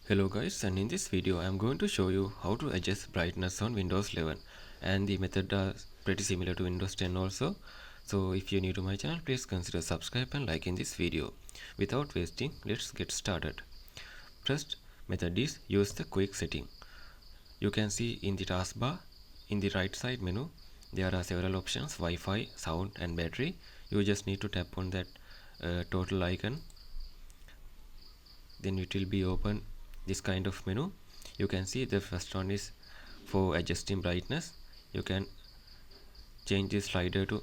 Hello guys, and in this video I am going to show you how to adjust brightness on Windows 11, and the method is pretty similar to Windows 10 also. So if you're new to my channel, please consider subscribe and like in this video. Without wasting, let's get started. First method is use the quick setting. You can see in the taskbar in the right side menu there are several options: Wi-Fi, sound and battery. You just need to tap on that total icon, then it will be open this kind of menu. You can see the first one is for adjusting brightness. You can change the slider to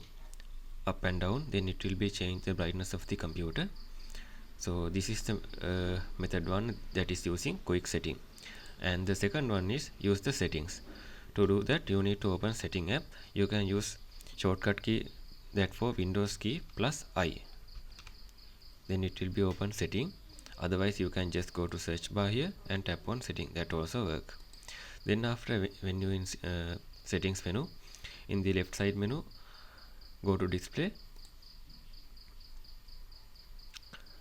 up and down, then it will be change the brightness of the computer. So this is the method one, that is using quick setting. And the second one is use the settings. To do that, you need to open setting app. You can use shortcut key, that for Windows key plus I, then it will be open setting. Otherwise you can just go to search bar here and tap on setting, that also work. Then after, when you in settings menu, in the left side menu, go to display,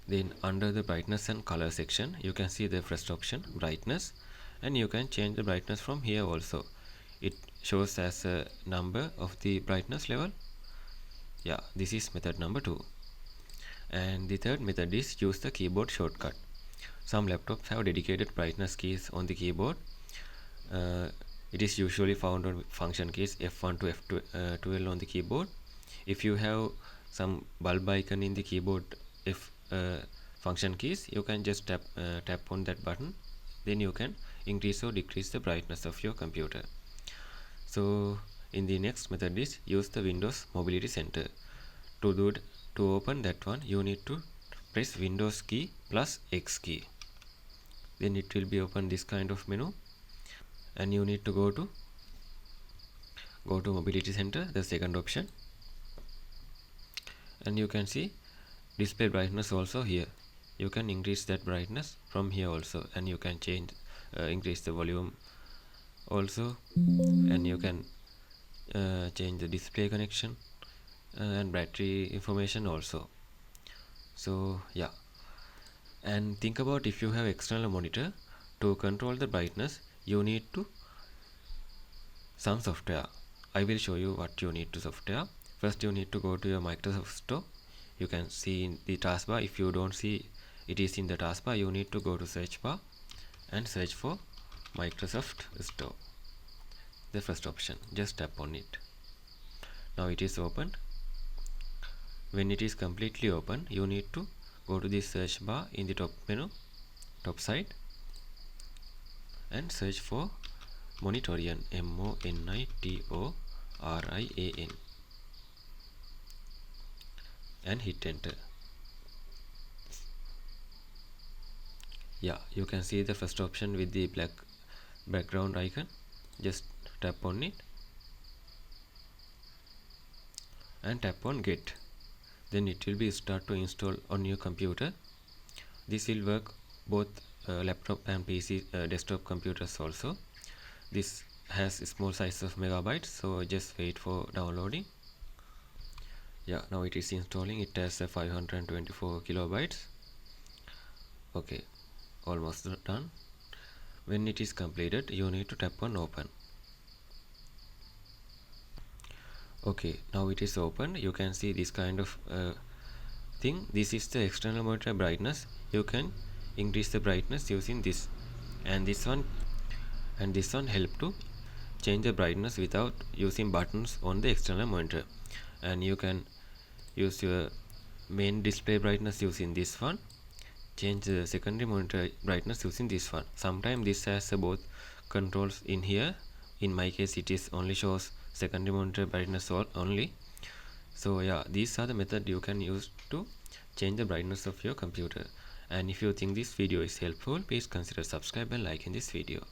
then under the brightness and color section you can see the first option, brightness, and you can change the brightness from here also. It shows as a number of the brightness level. Yeah, this is method number 2. And the third method is use the keyboard shortcut. Some laptops have dedicated brightness keys on the keyboard. It is usually found on function keys F1 to F12 on the keyboard. If you have some bulb icon in the keyboard F function keys, you can just tap on that button, then you can increase or decrease the brightness of your computer. So in the next method is use the Windows Mobility Center. To open that one, you need to press Windows key plus X key. Then it will be open this kind of menu, and you need to go to Mobility Center, the second option, and you can see display brightness also here. You can increase that brightness from here also, and you can change increase the volume also, and you can change the display connection and battery information also. So yeah, and think about, if you have external monitor, to control the brightness you need to some software. I will show you what you need to software. First you need to go to your Microsoft Store. You can see in the taskbar. If you don't see it is in the taskbar, you need to go to search bar and search for Microsoft Store, the first option. Just tap on it. Now it is opened. When it is completely open, you need to go to the search bar in the top menu, top side, and search for Monitorian, MONITORIAN, and hit enter. Yeah, you can see the first option with the black background icon. Just tap on it and tap on get. Then it will be start to install on your computer. This will work both laptop and PC desktop computers also. This has a small size of megabytes, so just wait for downloading. Yeah, now it is installing. It has 524 kilobytes. Okay, almost done. When it is completed, you need to tap on open. Okay, now it is open. You can see this kind of thing. This is the external monitor brightness. You can increase the brightness using this, and this one help to change the brightness without using buttons on the external monitor. And you can use your main display brightness using this one, change the secondary monitor brightness using this one. Sometimes this has both controls in here. In my case it is only shows secondary monitor brightness only. So yeah, these are the method you can use to change the brightness of your computer. And if you think this video is helpful, please consider subscribe and like in this video.